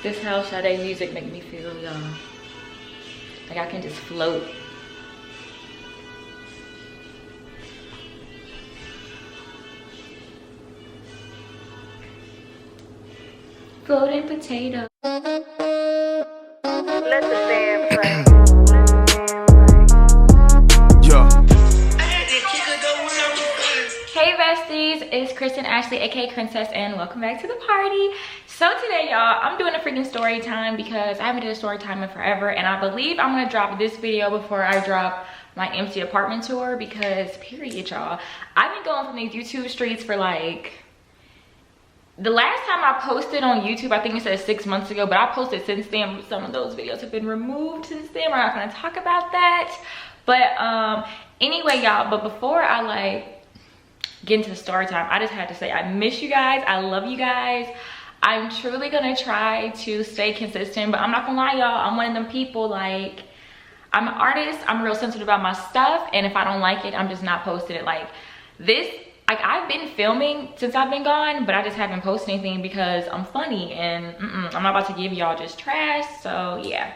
This how Sade music make me feel, y'all. Like I can just float. Floating potato. Let the sand play. Hey besties, it's Kristen Ashley, aka Princess, and welcome back to the party. So today, y'all, I'm doing a freaking story time because I haven't done a story time in forever, and I believe I'm gonna drop this video before I drop my empty apartment tour because period, y'all. I've been going from these YouTube streets for like, the last time I posted on YouTube, I think it said 6 months ago, but I posted since then. Some of those videos have been removed since then. We're not gonna talk about that. But anyway, y'all, but before I like get into the story time, I just had to say I miss you guys. I love you guys. I'm truly gonna try to stay consistent, but I'm not gonna lie, y'all, I'm one of them people, like, I'm an artist, I'm real sensitive about my stuff, and if I don't like it, I'm just not posting it. Like this, like I've been filming since I've been gone, but I just haven't posted anything because I'm funny and I'm not about to give y'all just trash. So yeah,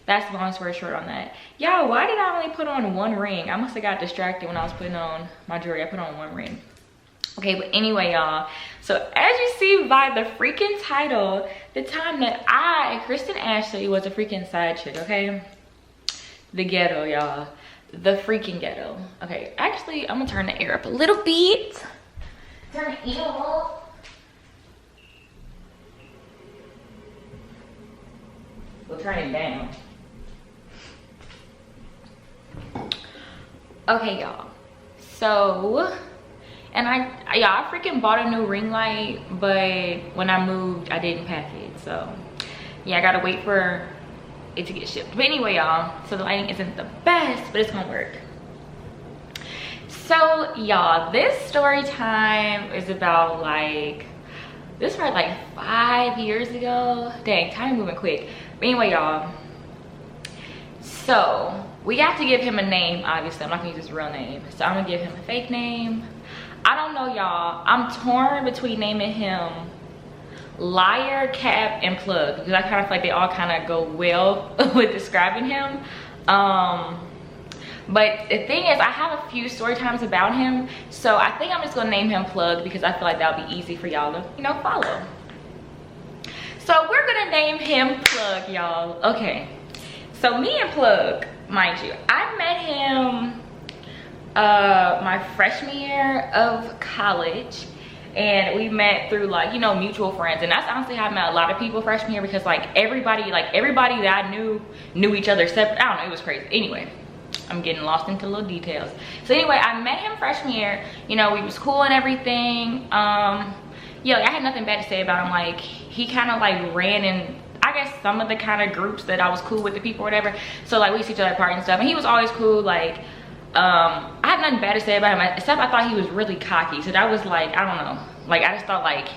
that's the long story short on that. Y'all, why did I only put on one ring? I must have got distracted when I was putting on my jewelry. I put on one ring. Okay, but anyway, y'all, so as you see by the freaking title, the time that I, Kristen Ashley, was a freaking side chick, okay? The ghetto, y'all. The freaking ghetto. Okay, actually, I'm gonna turn the air up a little bit. Turn the air up. We'll turn it down. Okay, y'all. So, and I freaking bought a new ring light, but when I moved, I didn't pack it. So, yeah, I gotta wait for it to get shipped. But anyway, y'all, so the lighting isn't the best, but it's gonna work. So, y'all, this story time is about like, this was like 5 years ago. Dang, time moving quick. But anyway, y'all, so we got to give him a name. Obviously, I'm not gonna use his real name, so I'm gonna give him a fake name. I don't know, y'all, I'm torn between naming him Liar, Cap, and Plug because I kind of feel like they all kind of go well with describing him. But the thing is, I have a few story times about him, so I think I'm just gonna name him Plug because I feel like that'll be easy for y'all to, you know, follow. So we're gonna name him Plug, y'all. Okay, so me and Plug, mind you, I met him my freshman year of college, and we met through like, you know, mutual friends, and that's honestly how I met a lot of people freshman year because like everybody that I knew each other separate. I don't know, it was crazy. Anyway, I'm getting lost into little details. So anyway, I met him freshman year. You know, we was cool and everything. Yeah, like, I had nothing bad to say about him. Like he kind of like ran in, I guess, some of the kind of groups that I was cool with, the people or whatever. So like we used to each other at parties and stuff, and he was always cool. Like I had nothing bad to say about him except I thought he was really cocky. So that was like, I don't know, like I just thought like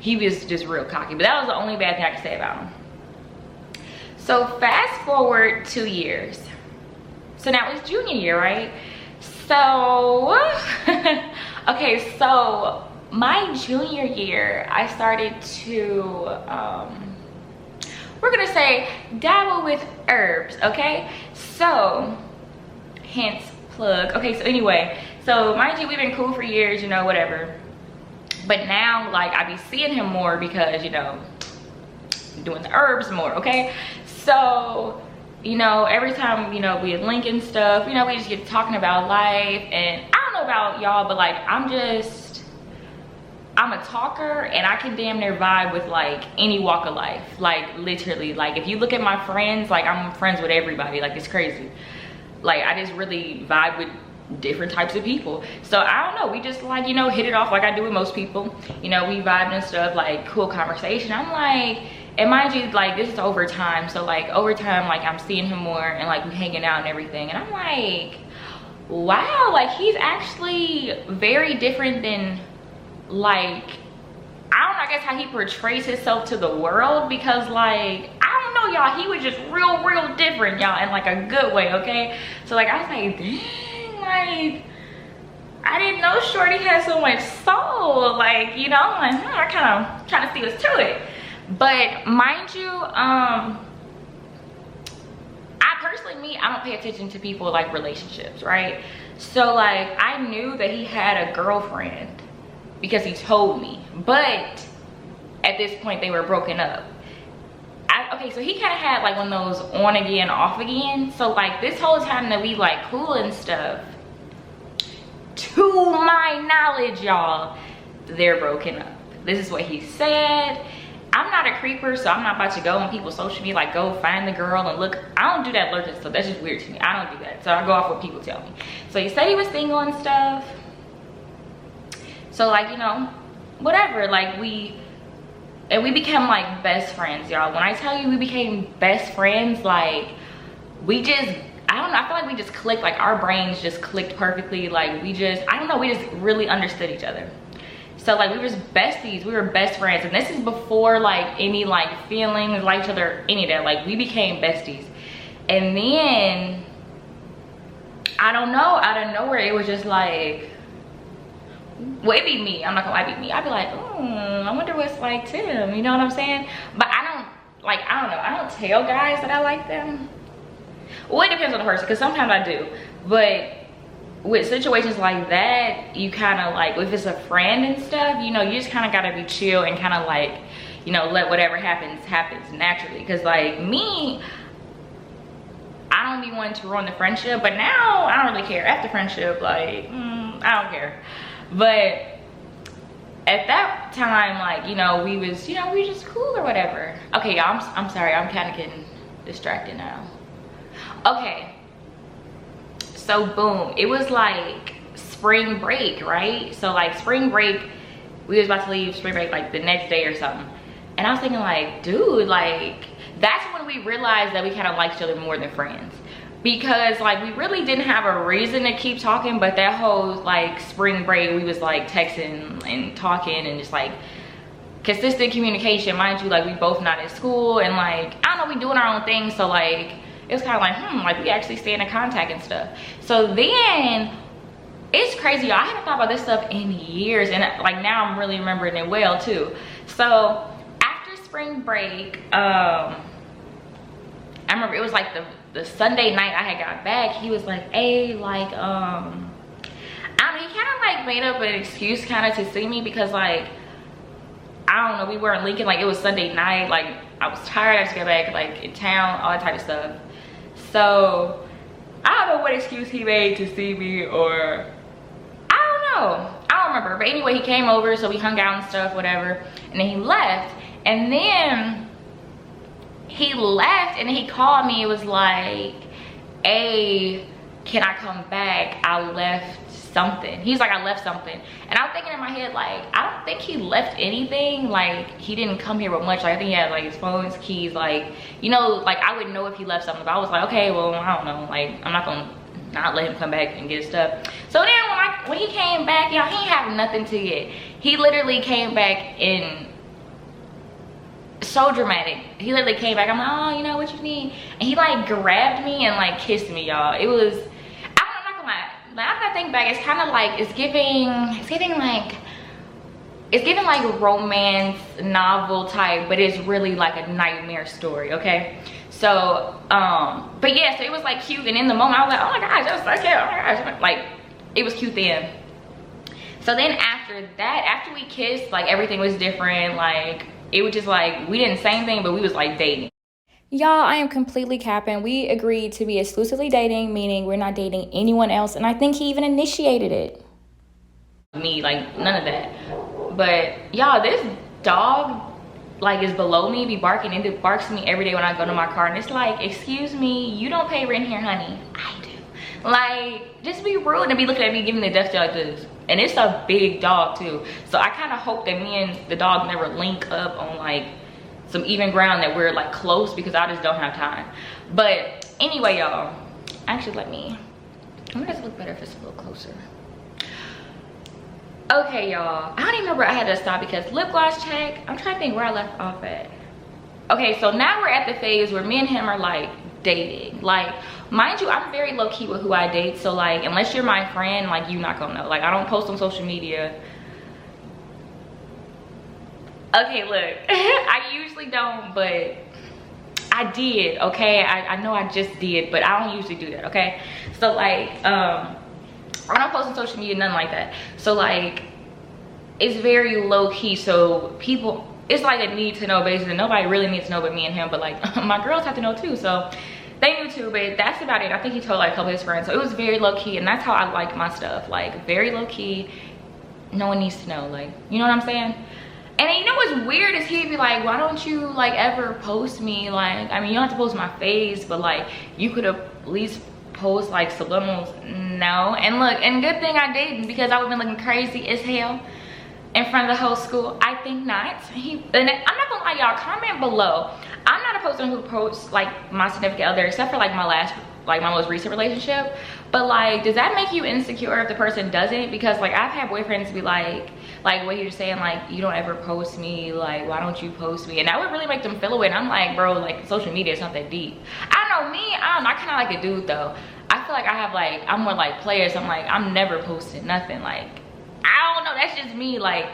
he was just real cocky, but that was the only bad thing I could say about him. So fast forward 2 years, so now it's junior year, right? So okay, so my junior year I started to we're gonna say dabble with herbs, okay? So hence Plug. Okay, so anyway, so mind you, we've been cool for years, you know, whatever, but now like I be seeing him more because, you know, doing the herbs more, okay? So, you know, every time, you know, we link and stuff, you know, we just get talking about life, and I don't know about y'all, but like I'm a talker, and I can damn near vibe with like any walk of life. Like literally, like if you look at my friends, like I'm friends with everybody. Like it's crazy. Like I just really vibe with different types of people. So I don't know, we just like, you know, hit it off like I do with most people. You know, we vibe and stuff, like cool conversation. I'm like, and mind you, like this is over time. So like over time, like I'm seeing him more and like we hanging out and everything. And I'm like, wow, like he's actually very different than like, I don't know, I guess how he portrays himself to the world, because like, I don't know, y'all, he was just real different, y'all, in like a good way, okay? So like I was like, dang, like I didn't know shorty had so much soul, like, you know, I'm like, I kind of trying to see what's to it. But mind you, I don't pay attention to people like relationships, right? So like I knew that he had a girlfriend because he told me, but at this point they were broken up. Okay, so he kind of had like one of those on again, off again. So like this whole time that we like cool and stuff, to my knowledge, y'all, they're broken up. This is what he said. I'm not a creeper, so I'm not about to go on people's social media, like go find the girl and look. I don't do that lurking stuff. That's just weird to me. I don't do that. So I go off what people tell me. So he said he was single and stuff. So like, you know, whatever. Like we became like best friends, y'all. When I tell you we became best friends, like we just, I don't know, I feel like we just clicked. Like our brains just clicked perfectly. Like we just, I don't know, we just really understood each other. So like we were just besties, we were best friends. And this is before like any like feelings like each other, any of that. Like we became besties. And then, I don't know, out of nowhere, it was just like, well, it'd be me, I'm not gonna lie, it'd be me. I'd be like, I wonder what's like Tim, you know what I'm saying? But I don't, like, I don't know, I don't tell guys that I like them. Well, it depends on the person, because sometimes I do. But with situations like that, you kind of like, if it's a friend and stuff, you know, you just kind of gotta be chill and kind of like, you know, let whatever happens naturally. Because like me, I don't be wanting to ruin the friendship, but now I don't really care. After friendship, like, I don't care. But at that time, like, you know, we was just cool or whatever. Okay, y'all, I'm sorry, I'm kind of getting distracted now. Okay. So boom, it was like spring break, right? So like spring break, we was about to leave spring break like the next day or something. And I was thinking like, dude, like that's when we realized that we kind of liked each other more than friends. Because like we really didn't have a reason to keep talking, but that whole like spring break, we was like texting and talking and just like consistent communication. Mind you, like we both not in school and like, I don't know, we doing our own thing. So like, it was kind of like, like we actually stay in contact and stuff. So then, it's crazy, y'all. I haven't thought about this stuff in years. And like now I'm really remembering it well too. So after spring break, I remember it was like the Sunday night I had got back. He was like, hey, like, I don't know, he kind of like made up an excuse kind of to see me because like, I don't know, we weren't linking. Like it was Sunday night, like I was tired, I had to get back like in town, all that type of stuff. So I don't know what excuse he made to see me, or I don't remember. But anyway, he came over, so we hung out and stuff, whatever, and then he left. And then he left and then he called me. It was like, hey, can I come back? I left something. He's like, I left something. And I was thinking in my head, like, I don't think he left anything. Like, he didn't come here with much. Like, I think he had like his phone, his keys, like, you know, like I wouldn't know if he left something. But I was like, okay, well, I don't know, like I'm not gonna not let him come back and get his stuff. So then when he came back, y'all, he ain't have nothing to get. He literally came back in so dramatic. He literally came back, I'm like, oh, you know what you need? And he like grabbed me and like kissed me, y'all. It was, I'm not gonna lie, after I think back, it's kind of like, it's giving like romance novel type, but it's really like a nightmare story, okay? So but yeah, so it was like cute, and in the moment I was like, oh my gosh, that was so cute, oh my gosh, like it was cute then. So then after that, after we kissed, like everything was different. Like it was just like, we didn't say anything, but we was like dating. Y'all, I am completely capping. We agreed to be exclusively dating, meaning we're not dating anyone else. And I think he even initiated it. Me, like none of that. But y'all, this dog like is below me, be barking, and it barks at me every day when I go to my car. And it's like, excuse me, you don't pay rent here, honey. I do. Like, just be rude and be looking at me giving the death stare like this. And it's a big dog too. So I kind of hope that me and the dog never link up on like some even ground, that we're like close, because I just don't have time. But anyway, y'all, actually let me just look better if it's a little closer. Okay, y'all, I don't even remember. I had to stop because lip gloss check. I'm trying to think where I left off at. Okay, so now we're at the phase where me and him are like dating. Like, mind you, I'm very low-key with who I date. So like, unless you're my friend, like you're not gonna know. Like, I don't post on social media. Okay, look, I usually don't, but I did, okay? I know I just did, but I don't usually do that, okay? So like, I don't post on social media, nothing like that. So like, it's very low key, so people, it's like a need to know basis, and nobody really needs to know but me and him, but like, my girls have to know too, so they knew too, but that's about it. I think he told like a couple of his friends, so it was very low key, and that's how I like my stuff, like very low key. No one needs to know, like, you know what I'm saying? And you know what's weird is he'd be like, why don't you like ever post me? Like, I mean, you don't have to post my face, but like you could have at least post like subliminals. No. And look, and good thing I didn't, because I would have been looking crazy as hell in front of the whole school. I think not. And I'm not gonna lie, y'all, comment below. I'm not a person who posts like my significant other, except for like my most recent relationship. But like, does that make you insecure if the person doesn't? Because like, I've had boyfriends be like what you're saying, like, you don't ever post me, like, why don't you post me? And that would really make them feel away. And I'm like, bro, like, social media is not that deep. I don't know, me, I kind of like a dude though. I feel like I have like, I'm more like players. I'm like, I'm never posting nothing. Like, I don't know, that's just me. Like,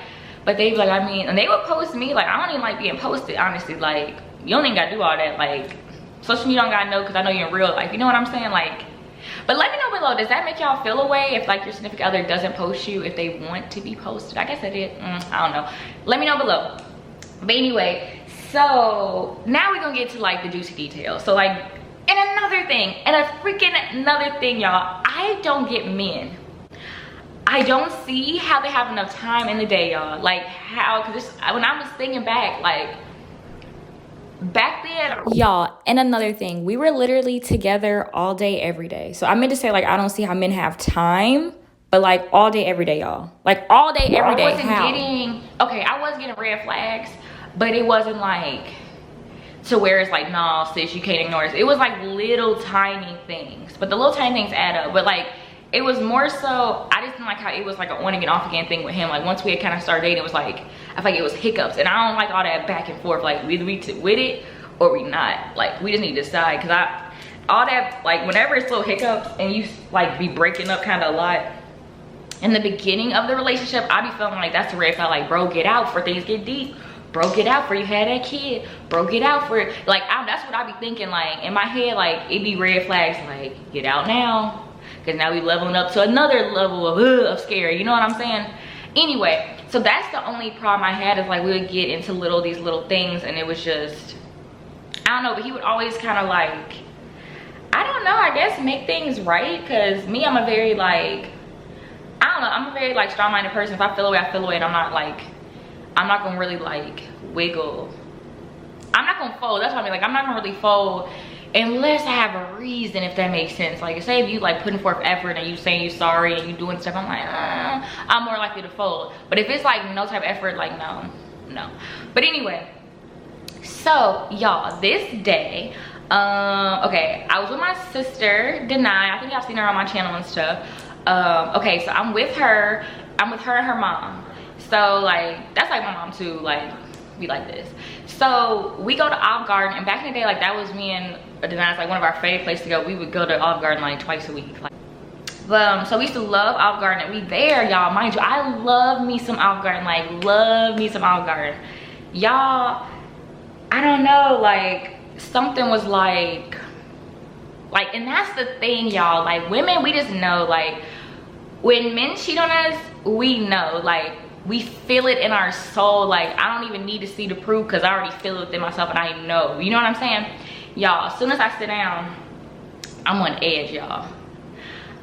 but they be like, I mean, and they would post me. Like, I don't even like being posted, honestly. Like, you don't even gotta do all that. Like, social media don't gotta know, because I know you're in real life. You know what I'm saying? Like, but let me know below, does that make y'all feel away if like your significant other doesn't post you, if they want to be posted? I guess I did. I don't know. Let me know below. But anyway, so now we're gonna get to like the juicy details. So like, and another thing, y'all, I don't get men. I don't see how they have enough time in the day, y'all. Like how, because when I was thinking back, like back then, y'all, and another thing, we were literally together all day every day. So I meant to say, like, I don't see how men have time, but like all day every day, y'all, like all day every day. I was getting red flags, but it wasn't like to where it's like, nah sis, you can't ignore this. It was like little tiny things, but the little tiny things add up. But like, it was more so, I just didn't like how it was like an on again off again thing with him. Like once we had kind of started dating, it was like, I feel like it was hiccups, and I don't like all that back and forth. Like either we with it or we not. Like we just need to decide, because all that, like whenever it's little hiccups and you like be breaking up kind of a lot in the beginning of the relationship, I be feeling like that's the red flag. Like, bro, get out for things get deep. Bro, get out for you had that kid. Bro, get out for it. Like that's what I be thinking. Like in my head, like it be red flags. Like get out now, because now we leveling up to another level of scary. You know what I'm saying? Anyway, so that's the only problem I had, is like we would get into these little things, and it was just, I don't know, but he would always kind of like, I don't know, I guess make things right. Because me, I'm a very like, I don't know, I'm a very like strong-minded person. If I feel away, I feel away, and I'm not gonna really like wiggle. I'm not gonna fold. That's what I mean. Like I'm not gonna really fold unless I have a reason, if that makes sense. Like say if you like putting forth effort and you saying you sorry and you doing stuff, I'm like, I'm more likely to fold. But if it's like no type of effort, like no. But anyway, so y'all, this day, okay, I was with my sister Denai. I think y'all seen her on my channel and stuff. Okay, so I'm with her and her mom. So like that's like my mom too, like we like this. So we go to Olive Garden, and back in the day, like that was me and Denai's like one of our favorite places to go. We would go to Olive Garden like twice a week. Like, so we used to love Olive Garden, and we there, y'all. Mind you, I love me some Olive Garden, like love me some Olive Garden. Y'all, I don't know, like something was like, and that's the thing, y'all. Like women, we just know, like when men cheat on us, we know, like we feel it in our soul. Like I don't even need to see the proof, because I already feel it within myself, and I know. You know what I'm saying? Y'all, as soon as I sit down, I'm on edge, y'all.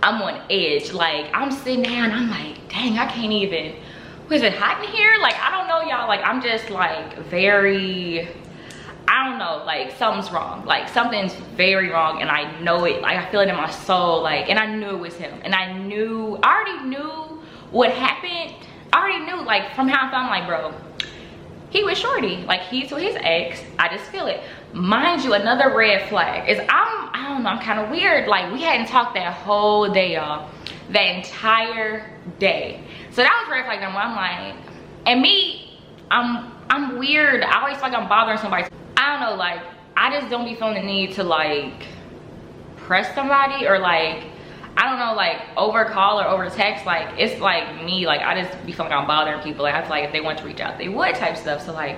I'm on edge. Like I'm sitting down, I'm like, dang, I can't even, was it hot in here? Like I don't know, y'all. Like I'm just like very, I don't know, like something's wrong. Like something's very wrong, and I know it. Like I feel it in my soul. Like, and I knew it was him, and I already knew what happened. I already knew, like from how I felt. I'm like, bro, he was shorty. Like he's with his ex. I just feel it. Mind you, another red flag is I don't know, I'm kind of weird. Like we hadn't talked that whole day, y'all. That entire day. So that was red flag number one. I'm like, and me, I'm weird. I always feel like I'm bothering somebody. I don't know, like I just don't be feeling the need to like press somebody, or like I don't know, like over call or over text, like it's like me, like I just be feeling like I'm bothering people. Like I feel like if they want to reach out, they would type stuff. So like,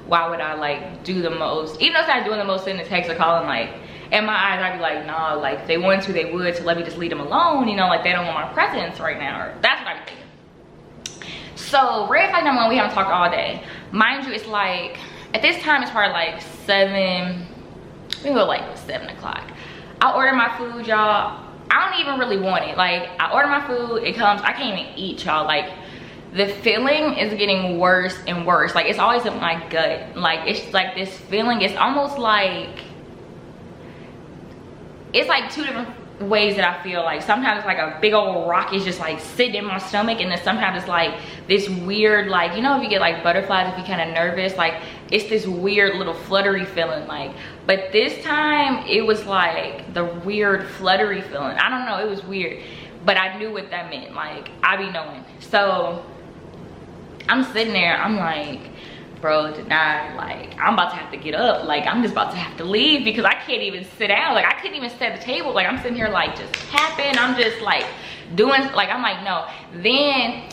why would I like do the most? Even though it's not doing the most in the text or calling, like in my eyes, I'd be like, nah, like if they wanted to, they would. So let me just leave them alone, you know, like they don't want my presence right now. Or that's what I'm thinking. So red flag number one, we haven't talked all day. Mind you, it's like, at this time, it's probably like 7, we go like 7 o'clock. I order my food, y'all. I don't even really want it. Like, I order my food, it comes, I can't even eat, y'all. Like, the feeling is getting worse and worse. Like, it's always in my gut. Like, it's like this feeling, it's almost like, it's like two different ways that I feel. Like sometimes it's like a big old rock is just like sitting in my stomach, and then sometimes it's like this weird, like, you know, if you get like butterflies if you're kind of nervous, like it's this weird little fluttery feeling. Like, but this time it was like the weird fluttery feeling. I don't know, it was weird, but I knew what that meant. Like I be knowing. So I'm sitting there, I'm like, bro, denied. Like I'm about to have to get up. Like I'm just about to have to leave because I can't even sit down. Like I couldn't even sit at the table. Like I'm sitting here like just tapping. I'm just like doing, like I'm like, no. Then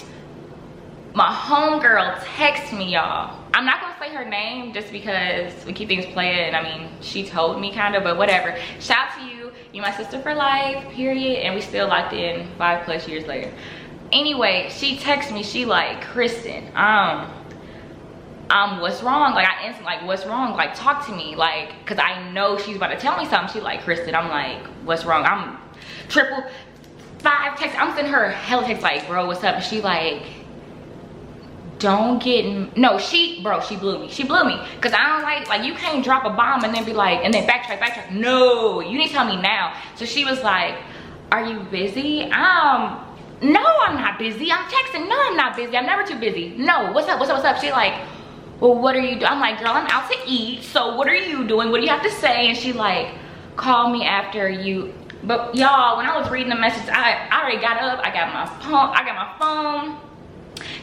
my homegirl texts me, y'all. I'm not gonna say her name just because we keep things playing. I mean, she told me kind of, but whatever. Shout out to you. You my sister for life, period. And we still locked in 5+ years later. Anyway, she texts me. She like, Kristen, what's wrong? Like I instantly like, what's wrong? Like talk to me, like, cause I know she's about to tell me something. She like, Kristen, I'm like, what's wrong? I'm 555 text. I'm sending her hella text like, bro, what's up? And she like, don't get, no, she blew me. She blew me. Cause I don't like you can't drop a bomb and then be like, and then backtrack. No, you need to tell me now. So she was like, are you busy? No, I'm not busy. I'm texting. No, I'm not busy. I'm never too busy. No, what's up? She like, well, what are you doing? I'm like, girl, I'm out to eat. So what are you doing? What do you have to say? And she like, call me after you. But y'all, when I was reading the message, I already got up. I got my phone,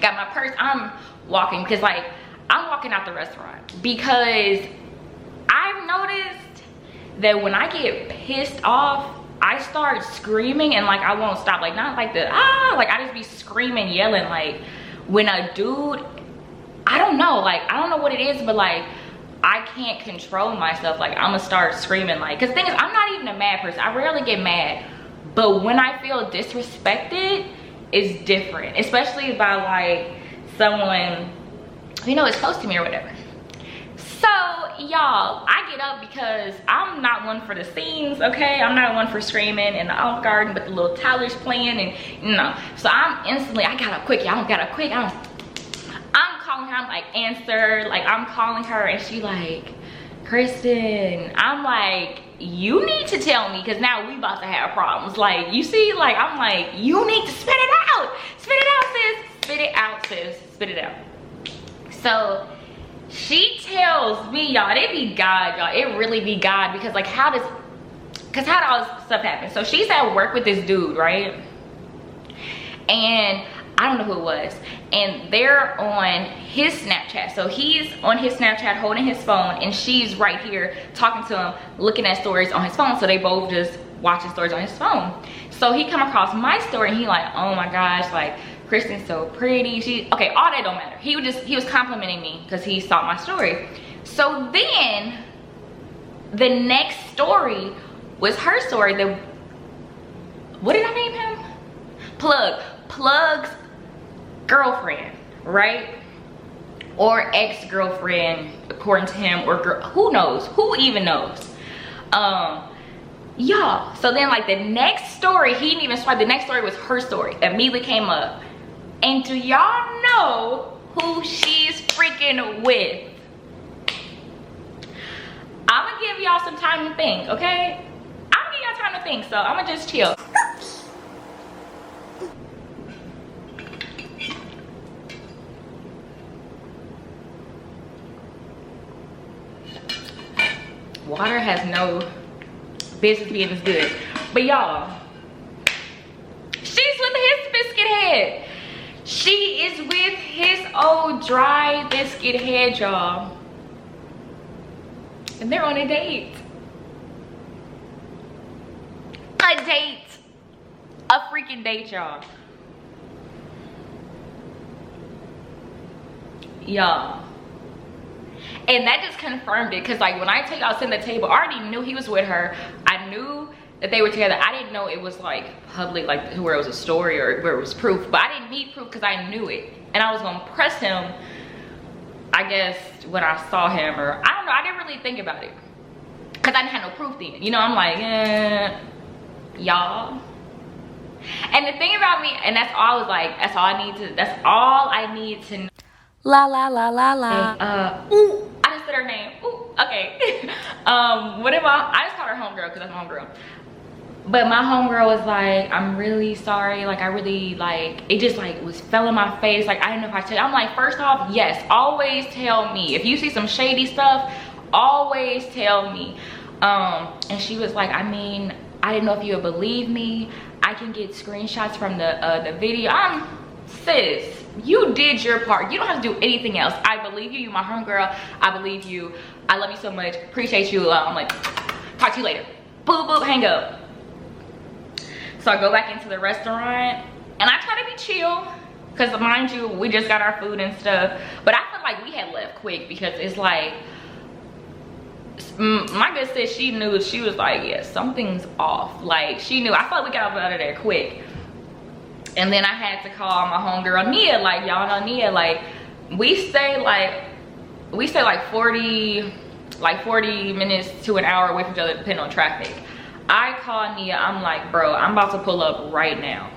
got my purse. I'm walking because like, I'm walking out the restaurant because I've noticed that when I get pissed off, I start screaming and like, I won't stop. Like not like the, like I just be screaming, yelling. Like when a dude, I don't know, like I don't know what it is, but like I can't control myself. Like I'm gonna start screaming. Like, cause the thing is, I'm not even a mad person. I rarely get mad, but when I feel disrespected, it's different, especially by like someone, you know, is close to me or whatever. So y'all, I get up because I'm not one for the scenes, okay? I'm not one for screaming in the Olive Garden with the little toddlers playing and you know. So I'm instantly, I got up quick, y'all. I'm calling her, I'm like, answer, like I'm calling her and she like, Kristen, I'm like, you need to tell me because now we about to have problems. Like, you see, like, I'm like, you need to spit it out. Spit it out, sis. Spit it out, sis. Spit it out. So she tells me, y'all, it be God, y'all. It really be God because like how does all this stuff happen? So she's at work with this dude, right? And I don't know who it was. And they're on his Snapchat. So he's on his Snapchat holding his phone and she's right here talking to him, looking at stories on his phone. So they both just watching stories on his phone. So he come across my story and he like, oh my gosh, like Kristen's so pretty. Okay, all that don't matter. He was complimenting me because he saw my story. So then the next story was her story. What did I name him? Plug's girlfriend, right? Or ex-girlfriend according to him, or girl, who knows, who even knows. Y'all, so then like the next story, he didn't even swipe. The next story was her story, immediately came up. And do y'all know who she's freaking with? I'm gonna give y'all some time to think, okay? I'm gonna give y'all time to think, so I'm gonna just chill. Water has no business being this good. But y'all, she's with his biscuit head. She is with his old dry biscuit head, y'all. And they're on a date. A date. a freaking date, y'all. Y'all. And that just confirmed it, because like when I tell you I was sitting at the table, I already knew he was with her. I knew that they were together. I didn't know it was like public, like where it was a story or where it was proof, but I didn't need proof because I knew it. And I was gonna press him, I guess, when I saw him, or I don't know, I didn't really think about it because I didn't have no proof then. You know, I'm like, y'all. And the thing about me, and that's all I was like, that's all I need to know. La la la la la. Ooh, I just said her name. Ooh, okay. I just called her homegirl because that's my homegirl. But my homegirl was like, I'm really sorry. Like, I really, like, it just like was fell in my face. Like, I didn't know if I should. I'm like, first off, yes, always tell me. If you see some shady stuff, always tell me. And she was like, I mean, I didn't know if you would believe me. I can get screenshots from the video. Sis, you did your part. You don't have to do anything else. I believe you. You my homegirl. I believe you. I love you so much. Appreciate you. I'm like, talk to you later. Boop, boop, hang up. So I go back into the restaurant and I try to be chill because mind you, we just got our food and stuff. But I feel like we had left quick because it's like, my good sis, she knew. She was like, yeah, something's off. Like, she knew. I felt like we got out of there quick. And then I had to call my homegirl Nia. Like, y'all know Nia. Like, we stay like 40 minutes to an hour away from each other depending on traffic. I call Nia. I'm like, bro, I'm about to pull up right now.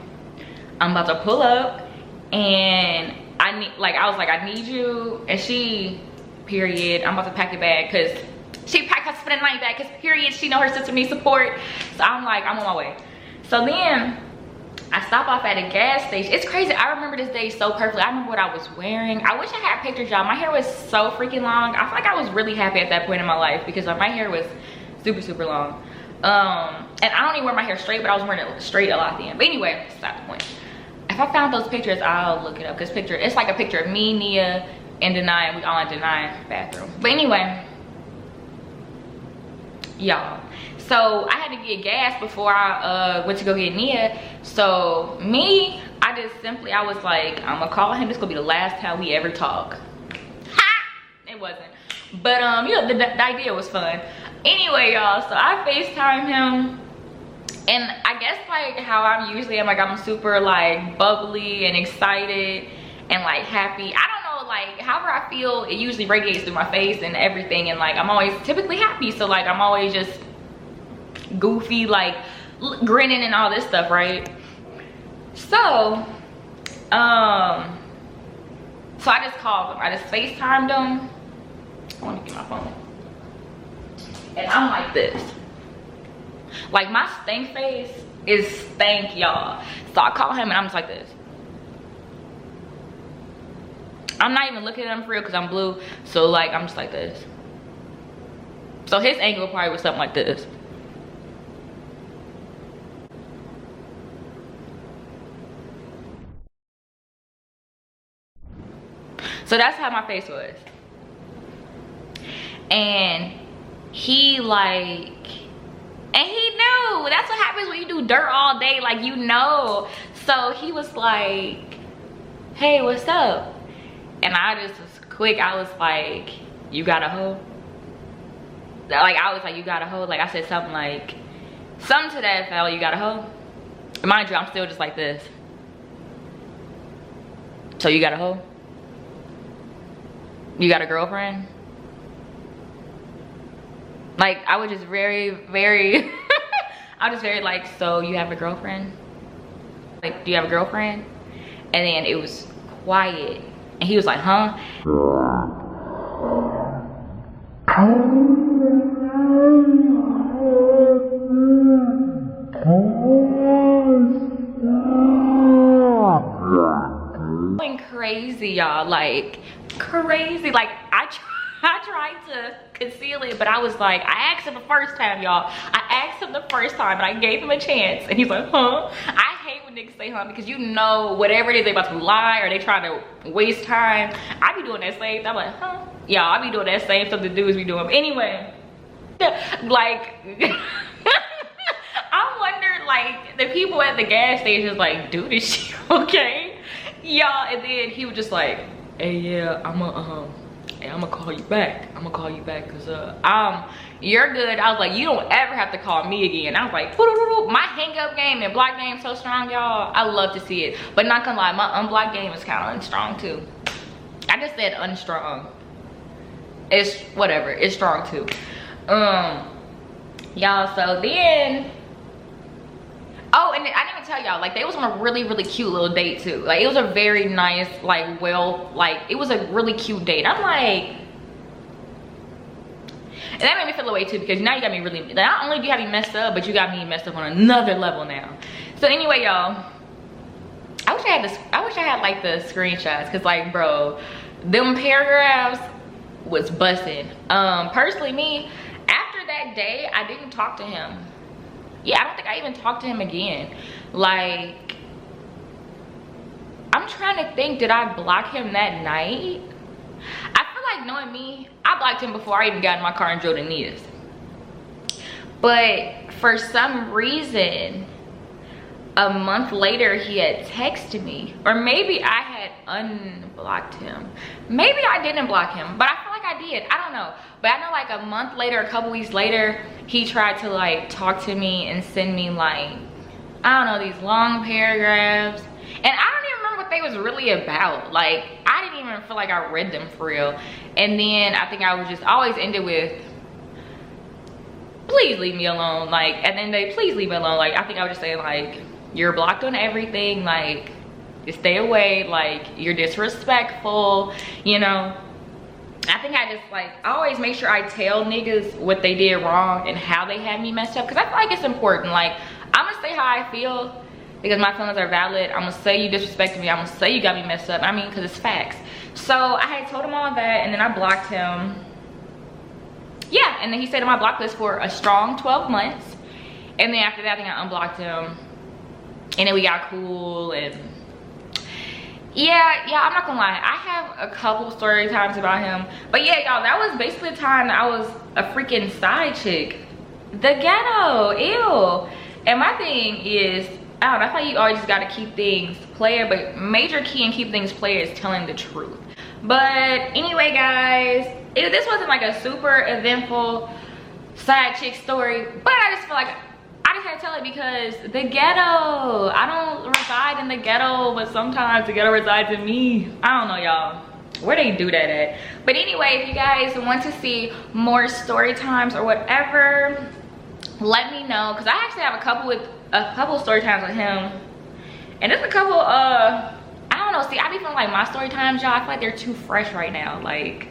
I'm about to pull up and I need, like, I was like, I need you. And she, period, I'm about to pack a bag because she packed her spend the night bag because period, she know her sister needs support. So I'm like, I'm on my way. So then I stop off at a gas station. It's crazy. I remember this day so perfectly. I remember what I was wearing. I wish I had pictures, y'all. My hair was so freaking long. I feel like I was really happy at that point in my life because my hair was super, super long. And I don't even wear my hair straight, but I was wearing it straight a lot then. But anyway, that's not the point. If I found those pictures, I'll look it up. Because it's like a picture of me, Nia, and Denai. We all in Denai's bathroom. But anyway, y'all. So I had to get gas before I went to go get Nia. So me, I was like, I'm gonna call him. This is gonna be the last time we ever talk. Ha! It wasn't. But you know, the idea was fun. Anyway, y'all, so I FaceTime him. And I guess like how I'm usually am, like I'm super like bubbly and excited and like happy. I don't know, like however I feel, it usually radiates through my face and everything. And like I'm always typically happy. So like I'm always just goofy, like grinning and all this stuff, right? So I just called him. I just FaceTimed him. I want to get my phone. And I'm like this. Like my stank face is stank, y'all. So I call him and I'm just like this. I'm not even looking at him for real because I'm blue. So like I'm just like this. So his angle probably was something like this. So that's how my face was. And he like, and he knew. That's what happens when you do dirt all day, like you know. So he was like, hey, what's up? And I just was quick, I was like, you got a hoe? Like I was like, you got a hoe? Like I said something like, something to that fella, you got a hoe? Mind you, I'm still just like this. So you got a hoe? You got a girlfriend? Like I was just very, very, I was just very like, so you have a girlfriend? Like, do you have a girlfriend? And then it was quiet. And he was like, huh? Going crazy, y'all, like crazy. Like I tried to conceal it, but I was like, I asked him the first time, y'all. I asked him the first time and I gave him a chance and he's like, huh? I hate when niggas say huh because you know whatever it is, they about to lie or they try to waste time. I be doing that same, I'm like, huh? Y'all, I be doing that same stuff the dudes be doing. But anyway, like, I wonder like the people at the gas station was like, dude, is she okay? Y'all, and then he was just like, hey, yeah, I'ma call you back. I'ma call you back because you're good. I was like, you don't ever have to call me again. I was like, my hang up game and block game so strong, y'all. I love to see it. But not gonna lie, my unblock game is kind of unstrong too. I just said unstrong. It's whatever, it's strong too. Y'all, so then, oh, and I didn't even tell y'all, like, they was on a really, really cute little date too. Like, it was a very nice, like, well, like, it was a really cute date. I'm like, and that made me feel away too, because now you got me really, not only do you have me messed up, but you got me messed up on another level now. So anyway, y'all, I wish I had like the screenshots, because like, bro, them paragraphs was busting. Personally, me, after that day, I didn't talk to him. Yeah, I don't think I even talked to him again. Like, I'm trying to think, did I block him that night? I feel like, knowing me, I blocked him before I even got in my car and drove to Nita's. But for some reason, a month later, he had texted me. Or maybe I had unblocked him. Maybe I didn't block him, but I feel like I did. I don't know. But I know, like, a month later, a couple weeks later, he tried to, like, talk to me and send me, like, I don't know, these long paragraphs. And I don't even remember what they was really about. Like, I didn't even feel like I read them for real. And then I think I would just always end it with, please leave me alone. Like, and then they, please leave me alone. Like, I think I would just say, like, you're blocked on everything. Like, just stay away. Like, you're disrespectful, you know. I think I just, like, I always make sure I tell niggas what they did wrong and how they had me messed up, because I feel like it's important. Like, I'm gonna say how I feel because my feelings are valid. I'm gonna say you disrespected me. I'm gonna say you got me messed up. I mean, because it's facts. So I had told him all that, and then I blocked him. Yeah, and then he stayed on my block list for a strong 12 months. And then after that, I think I unblocked him, and then we got cool. And yeah, I'm not gonna lie, I have a couple story times about him. But yeah, y'all, that was basically the time that I was a freaking side chick. The ghetto, ew. And my thing is, I don't know, I feel like you always just gotta keep things player, but major key in keep things player is telling the truth. But anyway, guys, this wasn't like a super eventful side chick story, but I just feel like I just had to tell it because the ghetto, I don't reside in the ghetto, but sometimes the ghetto resides in me. I don't know, y'all, where they do that at. But anyway, if you guys want to see more story times or whatever, let me know, because I actually have a couple story times with him, and there's a couple I don't know, see, I be feeling like my story times, y'all, I feel like they're too fresh right now. Like,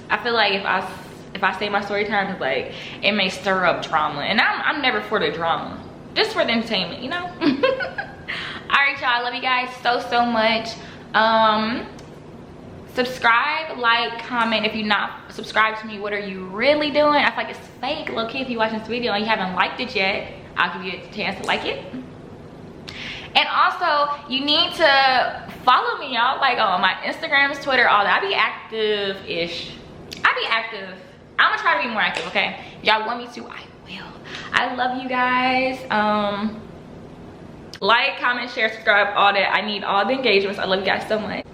I feel like if I say my story times, like, it may stir up drama, and I'm never for the drama, just for the entertainment, you know. All right, y'all, I love you guys so much. Subscribe, like, comment. If you're not subscribed to me, what are you really doing? I feel like it's fake, low-key. If you're watching this video and you haven't liked it yet, I'll give you a chance to like it. And also, you need to follow me, y'all, like, on my Instagrams, Twitter, all that. I be active-ish. I be active. I'm gonna try to be more active, okay? If y'all want me to, I will. I love you guys. Like, comment, share, subscribe, all that. I need all the engagements. I love you guys so much.